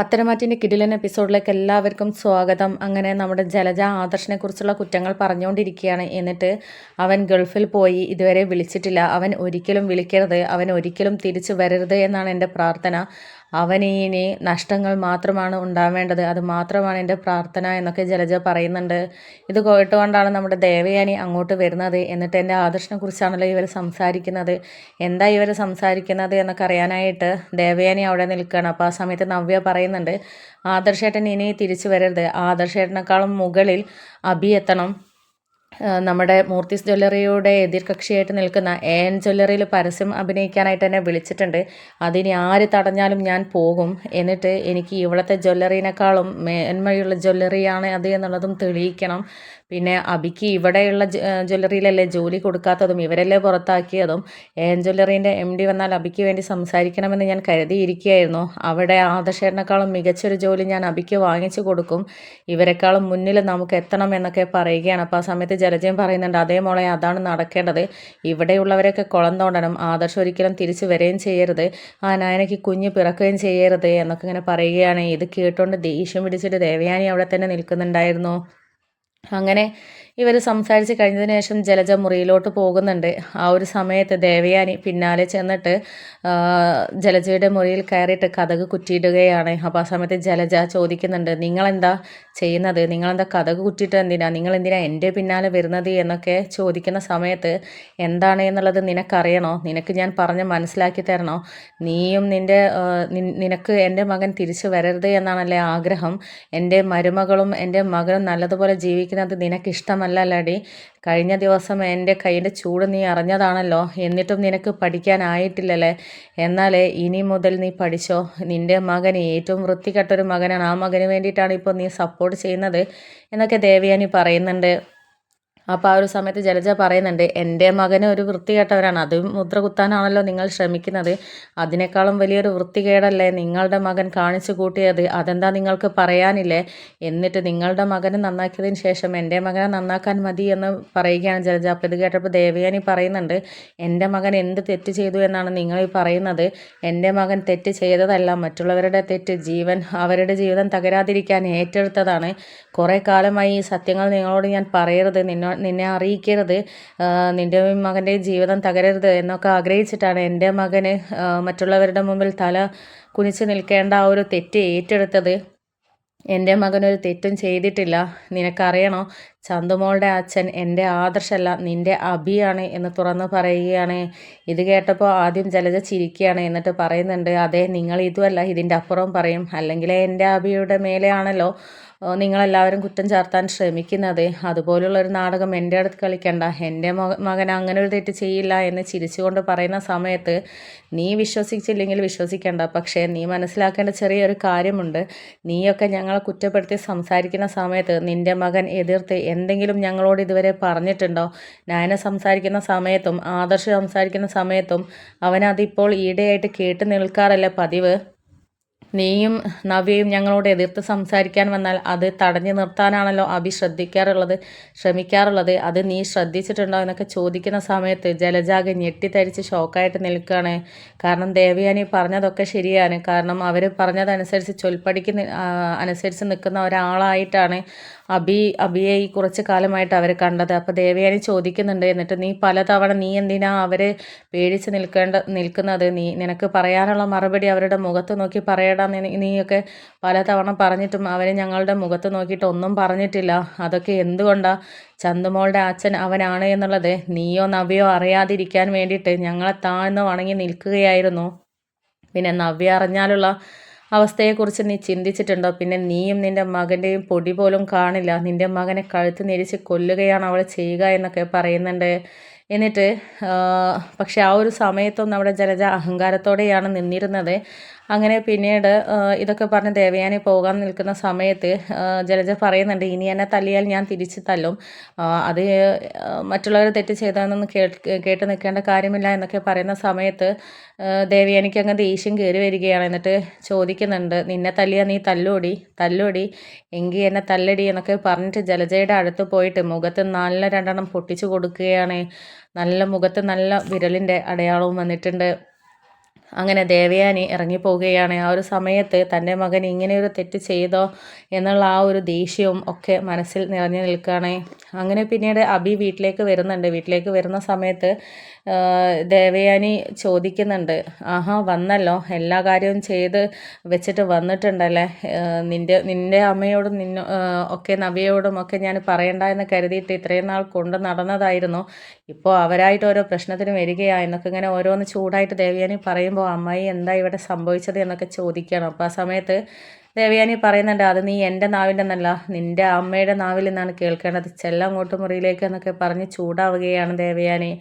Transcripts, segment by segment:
പത്തനംതിട്ട കിടിലൻ എപ്പിസോഡിലേക്ക് എല്ലാവർക്കും സ്വാഗതം. അങ്ങനെ നമ്മുടെ ജലജ ആദർശിനെ കുറിച്ചുള്ള കുറ്റങ്ങൾ പറഞ്ഞുകൊണ്ടിരിക്കുകയാണ്. എന്നിട്ട് അവൻ ഗൾഫിൽ പോയി, ഇതുവരെ വിളിച്ചിട്ടില്ല, അവൻ ഒരിക്കലും വിളിക്കരുത്, അവൻ ഒരിക്കലും തിരിച്ചു വരരുത് എന്നാണ് എൻ്റെ പ്രാർത്ഥന. അവന് ഇനി നഷ്ടങ്ങൾ മാത്രമാണ് ഉണ്ടാവേണ്ടത്, അത് മാത്രമാണ് എൻ്റെ പ്രാർത്ഥന എന്നൊക്കെ ജലജ പറയുന്നുണ്ട്. ഇത് കേട്ടുകൊണ്ടാണ് നമ്മുടെ ദേവയാനി അങ്ങോട്ട് വരുന്നത്. എന്നിട്ട് എൻ്റെ ആദർശിനെ കുറിച്ചാണല്ലോ ഇവർ സംസാരിക്കുന്നത്, എന്താ ഇവർ സംസാരിക്കുന്നത് എന്നൊക്കെ അറിയാനായിട്ട് ദേവയാനി അവിടെ നിൽക്കുകയാണ്. അപ്പോൾ ആ സമയത്ത് നവ്യ പറയുന്നുണ്ട്, ആദർശേട്ടൻ ഇനി തിരിച്ചു വരരുത്, ആദർശേട്ടനേക്കാളും മുകളിൽ അഭി എത്തണം. നമ്മുടെ മൂർത്തിസ് ജ്വല്ലറിയുടെ എതിർകക്ഷിയായിട്ട് നിൽക്കുന്ന AN ജ്വല്ലറിയിൽ പരസ്യം അഭിനയിക്കാനായിട്ട് എന്നെ വിളിച്ചിട്ടുണ്ട്. അതിനി ആര് തടഞ്ഞാലും ഞാൻ പോകും. എന്നിട്ട് എനിക്ക് ഇവിടുത്തെ ജ്വല്ലറിനേക്കാളും മേന്മയുള്ള ജ്വല്ലറിയാണ് അത് എന്നുള്ളതും തെളിയിക്കണം. പിന്നെ അബിക്ക് ഇവിടെയുള്ള ജ്വല്ലറിയിലല്ലേ ജോലി കൊടുക്കാത്തതും, ഇവരല്ലേ പുറത്താക്കിയതും. AN ജ്വല്ലറീൻ്റെ MD വന്നാൽ അബിക്ക് വേണ്ടി സംസാരിക്കണമെന്ന് ഞാൻ കരുതിയിരിക്കുകയായിരുന്നു. അവിടെ ആദർശേട്ടനേക്കാളും മികച്ചൊരു ജോലി ഞാൻ അബിക്ക് വാങ്ങിച്ചു കൊടുക്കും. ഇവരെക്കാളും മുന്നിൽ നമുക്ക് എത്തണം എന്നൊക്കെ പറയുകയാണ്. അപ്പോൾ ആ സമയത്ത് ജലജയും പറയുന്നുണ്ട്, അതേ മോളെ, അതാണ് നടക്കേണ്ടത്. ഇവിടെയുള്ളവരൊക്കെ കുളം തോണ്ടണം, ആദർശം ഒരിക്കലും തിരിച്ചു വരികയും ചെയ്യരുത്, ആ നായനയ്ക്ക് കുഞ്ഞ് പിറക്കുകയും ചെയ്യരുത് എന്നൊക്കെ ഇങ്ങനെ പറയുകയാണ്. ഇത് കേട്ടുകൊണ്ട് ദേഷ്യം പിടിച്ചിട്ട് ദേവയാനി അവിടെ തന്നെ നിൽക്കുന്നുണ്ടായിരുന്നു. അങ്ങനെ ഇവർ സംസാരിച്ച് കഴിഞ്ഞതിന് ശേഷം ജലജ മുറിയിലോട്ട് പോകുന്നുണ്ട്. ആ ഒരു സമയത്ത് ദേവയാനി പിന്നാലെ ചെന്നിട്ട് ജലജയുടെ മുറിയിൽ കയറിയിട്ട് കതക് കുറ്റിയിടുകയാണ്. അപ്പോൾ ആ സമയത്ത് ജലജ ചോദിക്കുന്നുണ്ട്, നിങ്ങളെന്താ ചെയ്യുന്നത്, നിങ്ങളെന്താ കതക് കുറ്റിയിട്ട് എന്തിനാ, നിങ്ങൾ എന്തിനാ എൻ്റെ പിന്നാലെ വരുന്നത് എന്നൊക്കെ ചോദിക്കുന്ന സമയത്ത്, എന്താണ് എന്നുള്ളത് നിനക്കറിയണോ, നിനക്ക് ഞാൻ പറഞ്ഞ് മനസ്സിലാക്കി തരണോ, നീയും നിനക്ക് എൻ്റെ മകൻ തിരിച്ചു വരരുത് എന്നാണല്ലേ ആഗ്രഹം, എൻ്റെ മരുമകളും എൻ്റെ മകനും നല്ലതുപോലെ ജീവിക്കുന്നത് നിനക്ക് ഇഷ്ടമല്ലല്ലേടി, കഴിഞ്ഞ ദിവസം എൻ്റെ കയ്യിൻ്റെ ചൂട് നീ അറിഞ്ഞതാണല്ലോ, എന്നിട്ടും നിനക്ക് പഠിക്കാനായിട്ടില്ലല്ലേ, എന്നാൽ ഇനി മുതൽ നീ പഠിച്ചോ, നിൻ്റെ മകൻ ഏറ്റവും വൃത്തികെട്ടൊരു മകനാണ്, ആ മകന് വേണ്ടിയിട്ടാണ് ഇപ്പോൾ നീ സപ്പോർട്ട് ചെയ്യുന്നത് എന്നൊക്കെ ദേവയാനി പറയുന്നുണ്ട്. അപ്പോൾ ആ ഒരു സമയത്ത് ജലജ പറയുന്നുണ്ട്, എൻ്റെ മകന് ഒരു വൃത്തികെട്ടവരാണ്, അത് മുദ്ര കുത്താനാണല്ലോ നിങ്ങൾ ശ്രമിക്കുന്നത്, അതിനേക്കാളും വലിയൊരു വൃത്തികേടല്ലേ നിങ്ങളുടെ മകൻ കാണിച്ചു കൂട്ടിയത്, അതെന്താ നിങ്ങൾക്ക് പറയാനില്ലേ, എന്നിട്ട് നിങ്ങളുടെ മകനെ നന്നാക്കിയതിന് ശേഷം എൻ്റെ മകനെ നന്നാക്കാൻ മതി എന്ന് പറയുകയാണ് ജലജ. അപ്പോൾ ഇത് കേട്ടപ്പോൾ ദേവയാനി പറയുന്നുണ്ട്, എൻ്റെ മകൻ എന്ത് തെറ്റ് ചെയ്തു എന്നാണ് നിങ്ങൾ ഈ പറയുന്നത്, എൻ്റെ മകൻ തെറ്റ് ചെയ്തതല്ല, മറ്റുള്ളവരുടെ തെറ്റ്, അവരുടെ ജീവിതം തകരാതിരിക്കാൻ ഏറ്റെടുത്തതാണ്. കുറേ കാലമായി ഈ സത്യങ്ങൾ നിങ്ങളോട് ഞാൻ പറയരുത്, നിന്നെ അറിയിക്കരുത്, നിൻ്റെ മകൻ്റെ ജീവിതം തകരരുത് എന്നൊക്കെ ആഗ്രഹിച്ചിട്ടാണ് എൻ്റെ മകന് മറ്റുള്ളവരുടെ മുമ്പിൽ തല കുനിച്ച് നിൽക്കേണ്ട ആ ഒരു തെറ്റ് ഏറ്റെടുത്തത്. എൻ്റെ മകനൊരു തെറ്റും ചെയ്തിട്ടില്ല, നിനക്കറിയണോ, ചന്തുമോളുടെ അച്ഛൻ എൻ്റെ ആദർശല്ല, നിൻ്റെ അഭിയാണ് എന്ന് തുറന്ന് പറയുകയാണ്. ഇത് കേട്ടപ്പോൾ ആദ്യം ജലജ ചിരിക്കുകയാണ്. എന്നിട്ട് പറയുന്നുണ്ട്, അതെ, നിങ്ങൾ ഇതുമല്ല ഇതിൻ്റെ അപ്പുറം പറയും, അല്ലെങ്കിൽ എൻ്റെ അഭിയുടെ മേലെയാണല്ലോ നിങ്ങളെല്ലാവരും കുറ്റം ചാർത്താൻ ശ്രമിക്കുന്നത്, അതുപോലുള്ളൊരു നാടകം എൻ്റെ അടുത്ത് കളിക്കണ്ട, എൻ്റെ മകൻ അങ്ങനെ ഒരു തെറ്റ് ചെയ്യില്ല എന്ന് ചിരിച്ചുകൊണ്ട് പറയുന്ന സമയത്ത്, നീ വിശ്വസിച്ചില്ലെങ്കിൽ വിശ്വസിക്കേണ്ട, പക്ഷേ നീ മനസ്സിലാക്കേണ്ട ചെറിയൊരു കാര്യമുണ്ട്, നീയൊക്കെ ഞങ്ങളെ കുറ്റപ്പെടുത്തി സംസാരിക്കുന്ന സമയത്ത് നിൻ്റെ മകൻ എതിർത്ത് എന്തെങ്കിലും ഞങ്ങളോട് ഇതുവരെ പറഞ്ഞിട്ടുണ്ടോ, നയന സംസാരിക്കുന്ന സമയത്തും ആദർശ് സംസാരിക്കുന്ന സമയത്തും അവനതിപ്പോൾ ഈടെയായിട്ട് കേട്ട് നിൽക്കാറല്ലേ പതിവ്, നീയും നവ്യയും ഞങ്ങളോട് എതിർത്ത് സംസാരിക്കാൻ വന്നാൽ അത് തടഞ്ഞു നിർത്താനാണല്ലോ അഭി ശ്രമിക്കാറുള്ളത്, അത് നീ ശ്രദ്ധിച്ചിട്ടുണ്ടോ എന്നൊക്കെ ചോദിക്കുന്ന സമയത്ത് ജലജാകെ ഞെട്ടിത്തരിച്ച് ഷോക്കായിട്ട് നിൽക്കുകയാണ്. കാരണം ദേവയാനി പറഞ്ഞതൊക്കെ ശരിയാണ്, കാരണം അവർ പറഞ്ഞതനുസരിച്ച് ചൊൽപ്പടിക്ക് അനുസരിച്ച് നിൽക്കുന്ന ഒരാളായിട്ടാണ് അഭിയെ ഈ കുറച്ച് കാലമായിട്ട് അവർ കണ്ടത്. അപ്പോൾ ദേവയാനി ചോദിക്കുന്നുണ്ട്, എന്നിട്ട് നീ പലതവണ നീ എന്തിനാ അവരെ പേടിച്ച് നിൽക്കുന്നത്, നിനക്ക് പറയാനുള്ള മറുപടി അവരുടെ മുഖത്ത് നോക്കി പറയടാ, നീയൊക്കെ പലതവണ പറഞ്ഞിട്ടും അവർ ഞങ്ങളുടെ മുഖത്ത് നോക്കിയിട്ട് ഒന്നും പറഞ്ഞിട്ടില്ല, അതൊക്കെ എന്തുകൊണ്ടാ, ചന്തുമോളുടെ അച്ഛൻ അവനാണ് എന്നുള്ളത് നീയോ നവ്യോ അറിയാതിരിക്കാൻ വേണ്ടിയിട്ട് ഞങ്ങളെ താഴ്ന്ന് വണങ്ങി നിൽക്കുകയായിരുന്നു, പിന്നെ നവ്യ അറിഞ്ഞാലുള്ള അവസ്ഥയെക്കുറിച്ച് നീ ചിന്തിച്ചിട്ടുണ്ടോ, പിന്നെ നീയും നിൻ്റെ മകൻ്റെയും പൊടി പോലും കാണില്ല, നിൻ്റെ മകനെ കഴുത്ത് ഞെരിച്ച് കൊല്ലുകയാണ് അവൾ ചെയ്യുക എന്നൊക്കെ പറയുന്നുണ്ട്. എന്നിട്ട് പക്ഷെ ആ ഒരു സമയത്തും നമ്മുടെ ജലജ അഹങ്കാരത്തോടെയാണ് നിന്നിരുന്നത്. അങ്ങനെ പിന്നീട് ഇതൊക്കെ പറഞ്ഞ് ദേവയാനി പോകാൻ നിൽക്കുന്ന സമയത്ത് ജലജ പറയുന്നുണ്ട്, ഇനി എന്നെ തല്ലിയാൽ ഞാൻ തിരിച്ച് തല്ലും, അത് മറ്റുള്ളവർ തെറ്റ് ചെയ്തതെന്നൊന്നും കേട്ട് നിൽക്കേണ്ട കാര്യമില്ല എന്നൊക്കെ പറയുന്ന സമയത്ത് ദേവയാനിക്ക് അങ്ങ് ദേഷ്യം കയറി വരികയാണ്. എന്നിട്ട് ചോദിക്കുന്നുണ്ട്, നിന്നെ തല്ലിയാൽ നീ തല്ലോടി എങ്കിൽ എന്നെ തല്ലടി എന്നൊക്കെ പറഞ്ഞിട്ട് ജലജയുടെ അടുത്ത് പോയിട്ട് മുഖത്ത് നല്ല രണ്ടെണ്ണം പൊട്ടിച്ചു കൊടുക്കുകയാണ്. മുഖത്ത് നല്ല വിരലിൻ്റെ അടയാളവും വന്നിട്ടുണ്ട്. അങ്ങനെ ദേവയാനി ഇറങ്ങിപ്പോവുകയാണ്. ആ ഒരു സമയത്ത് തൻ്റെ മകൻ ഇങ്ങനെയൊരു തെറ്റ് ചെയ്തോ എന്നുള്ള ആ ഒരു ദേഷ്യവും ഒക്കെ മനസ്സിൽ നിറഞ്ഞു നിൽക്കുകയാണ്. അങ്ങനെ പിന്നീട് അഭി വീട്ടിലേക്ക് വരുന്നുണ്ട്. വീട്ടിലേക്ക് വരുന്ന സമയത്ത് ദേവയാനി ചോദിക്കുന്നുണ്ട്, ആഹാ വന്നല്ലോ, എല്ലാ കാര്യവും ചെയ്ത് വെച്ചിട്ട് വന്നിട്ടുണ്ടല്ലേ, നിൻ്റെ അമ്മയോടും ഒക്കെ നവ്യയോടും ഒക്കെ ഞാൻ പറയണ്ട എന്ന് കരുതിയിട്ട് ഇത്രയും നാൾ കൊണ്ട് നടന്നതായിരുന്നു, ഇപ്പോൾ അവരായിട്ട് ഓരോ പ്രശ്നത്തിന് വരികയാ എന്നൊക്കെ ഇങ്ങനെ ഓരോന്ന് ചൂടായിട്ട് ദേവയാനി പറയുമ്പോൾ അമ്മായി എന്താ ഇവിടെ സംഭവിച്ചത് എന്നൊക്കെ ചോദിക്കുകയാണ്. അപ്പോൾ ആ സമയത്ത് ദേവയാനി പറയുന്നുണ്ട്, അത് നീ എൻ്റെ നാവിൽ നിന്നല്ല, നിൻ്റെ അമ്മയുടെ നാവിൽ നിന്നാണ് കേൾക്കേണ്ടത്, ചെല്ലാം അങ്ങോട്ട് മുറിയിലേക്ക് എന്നൊക്കെ പറഞ്ഞ് ചൂടാവുകയാണ് ദേവയാനി.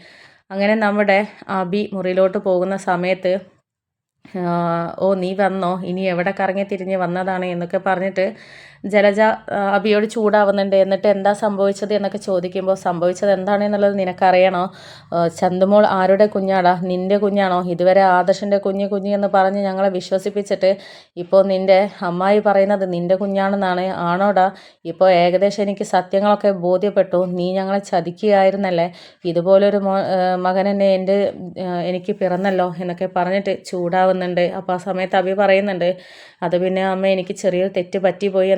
അങ്ങനെ നമ്മുടെ അബി മുറിയിലോട്ട് പോകുന്ന സമയത്ത് ഓ നീ വന്നോ, ഇനി എവിടെ കറങ്ങി തിരിഞ്ഞ് വന്നതാണ് എന്നൊക്കെ പറഞ്ഞിട്ട് ജലജ അബിയോട് ചൂടാവുന്നുണ്ട്. എന്നിട്ട് എന്താ സംഭവിച്ചത് എന്നൊക്കെ ചോദിക്കുമ്പോൾ, സംഭവിച്ചത് എന്താണെന്നുള്ളത് നിനക്കറിയണോ, ചന്തുമോൾ ആരുടെ കുഞ്ഞാടാ, നിൻ്റെ കുഞ്ഞാണോ, ഇതുവരെ ആദർശിൻ്റെ കുഞ്ഞ് എന്ന് പറഞ്ഞ് ഞങ്ങളെ വിശ്വസിപ്പിച്ചിട്ട് ഇപ്പോൾ നിൻ്റെ അമ്മായി പറയുന്നത് നിൻ്റെ കുഞ്ഞാണെന്നാണ്, ആണോടാ, ഇപ്പോൾ ഏകദേശം എനിക്ക് സത്യങ്ങളൊക്കെ ബോധ്യപ്പെട്ടു, നീ ഞങ്ങളെ ചതിക്കുകയായിരുന്നല്ലേ, ഇതുപോലൊരു മകനെന്നെ എനിക്ക് പിറന്നല്ലോ എന്നൊക്കെ പറഞ്ഞിട്ട് ചൂടാവുന്നുണ്ട്. അപ്പോൾ ആ സമയത്ത് അബി പറയുന്നുണ്ട്, അത് പിന്നെ അമ്മ എനിക്ക് ചെറിയൊരു തെറ്റ് പറ്റിപ്പോയി എന്നൊക്കെ